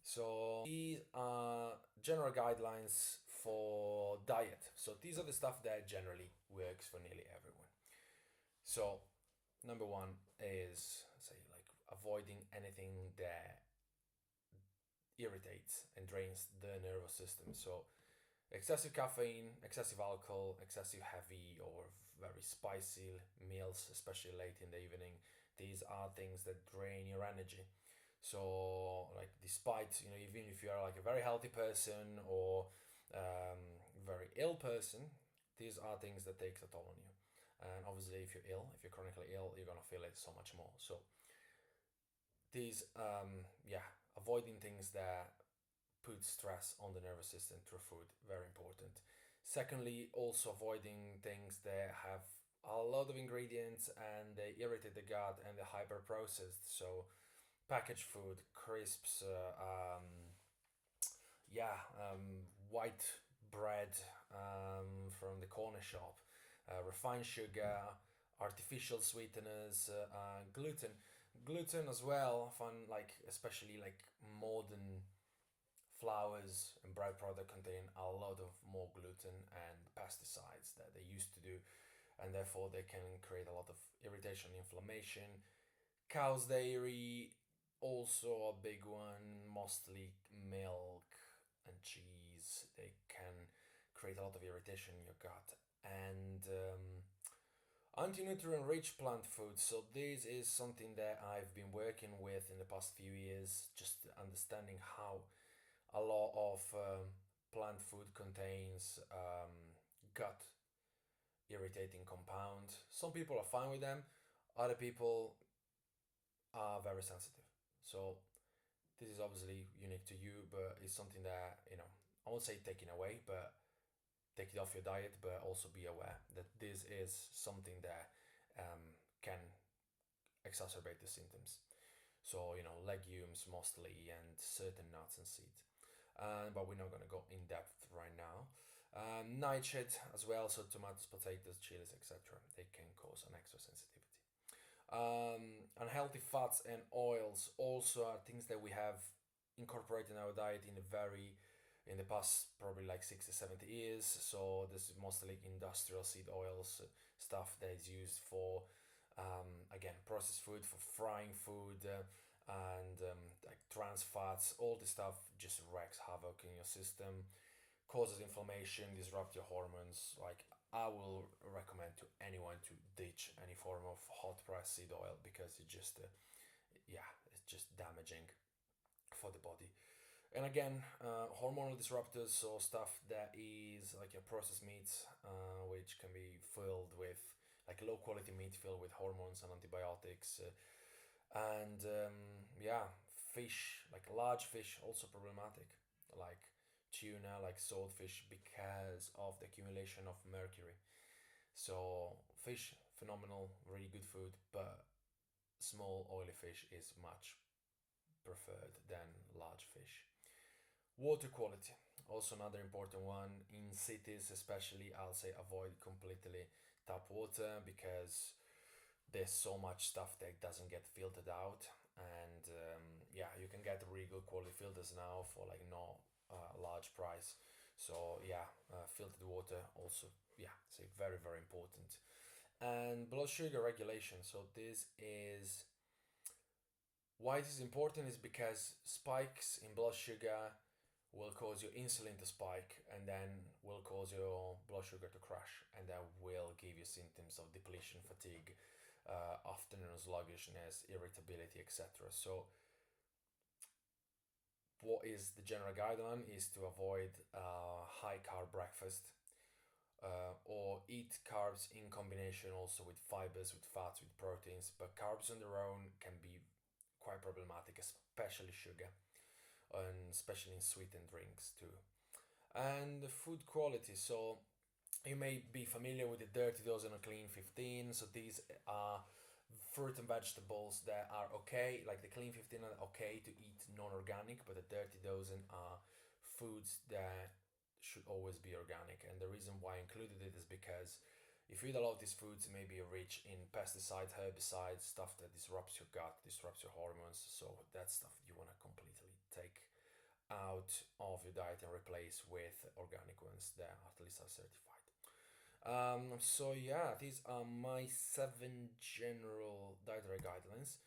So these are general guidelines for diet. So these are the stuff that generally works for nearly everyone. So number one is say like avoiding anything that irritates and drains the nervous system. So excessive caffeine, excessive alcohol, excessive heavy or very spicy meals, especially late in the evening, these are things that drain your energy. So, like, despite, even if you are like a very healthy person or very ill person, these are things that takes a toll on you. And obviously, if you're ill, if you're chronically ill, you're gonna feel it so much more. So, these, avoiding things that put stress on the nervous system through food, very important. Secondly, also avoiding things that have a lot of ingredients and they irritate the gut and they're hyper processed. So packaged food, crisps, white bread from the corner shop, refined sugar, artificial sweeteners, gluten. Gluten as well, fun like especially like modern flours and bread product contain a lot of more gluten and pesticides that they used to do, and therefore they can create a lot of irritation, inflammation. Cow's dairy, also a big one, mostly milk and cheese. They can create a lot of irritation in your gut. And anti-nutrient rich plant foods. So this is something that I've been working with in the past few years, just understanding how a lot of plant food contains gut irritating compound. Some people are fine with them, other people are very sensitive. So this is obviously unique to you, but it's something that, I won't say taking away, but take it off your diet, but also be aware that this is something that can exacerbate the symptoms. So, legumes mostly and certain nuts and seeds. But we're not going to go in depth right now. Nightshade as well, so tomatoes, potatoes, chilies, etc. They can cause an extra sensitivity. Unhealthy fats and oils also are things that we have incorporated in our diet in the past probably like 60 70 years. So this is mostly like industrial seed oils, stuff that is used for again processed food, for frying food, and like trans fats. All this stuff just wreaks havoc in your system, causes inflammation, disrupt your hormones. Like, I will recommend to anyone to ditch any form of hot press seed oil because it's just damaging for the body. And again, hormonal disruptors, so stuff that is like your processed meats, which can be filled with like low quality meat filled with hormones and antibiotics, and fish, like large fish, also problematic, like tuna, like saltfish, because of the accumulation of mercury. So fish, phenomenal, really good food, but small oily fish is much preferred than large fish. Water quality, also another important one. In cities, especially, I'll say avoid completely tap water because there's so much stuff that doesn't get filtered out. And you can get really good quality filters now for like no large price. So filtered water also, say very, very important. And blood sugar regulation. So this is why this is important is because spikes in blood sugar will cause your insulin to spike and then will cause your blood sugar to crash, and that will give you symptoms of depletion, fatigue, afternoon sluggishness, irritability, etc. So what is the general guideline is to avoid high carb breakfast, or eat carbs in combination also with fibers, with fats, with proteins. But carbs on their own can be quite problematic, especially sugar, and especially in sweetened drinks too. And the food quality. So you may be familiar with the dirty dozen or clean 15. So these are fruit and vegetables that are okay, like the clean 15 are okay to eat non-organic, but the dirty dozen are foods that should always be organic. And the reason why I included it is because if you eat a lot of these foods, it may be rich in pesticides, herbicides, stuff that disrupts your gut, disrupts your hormones. So that's stuff you want to completely take out of your diet and replace with organic ones that at least are certified. So yeah, these are my seven general dietary guidelines.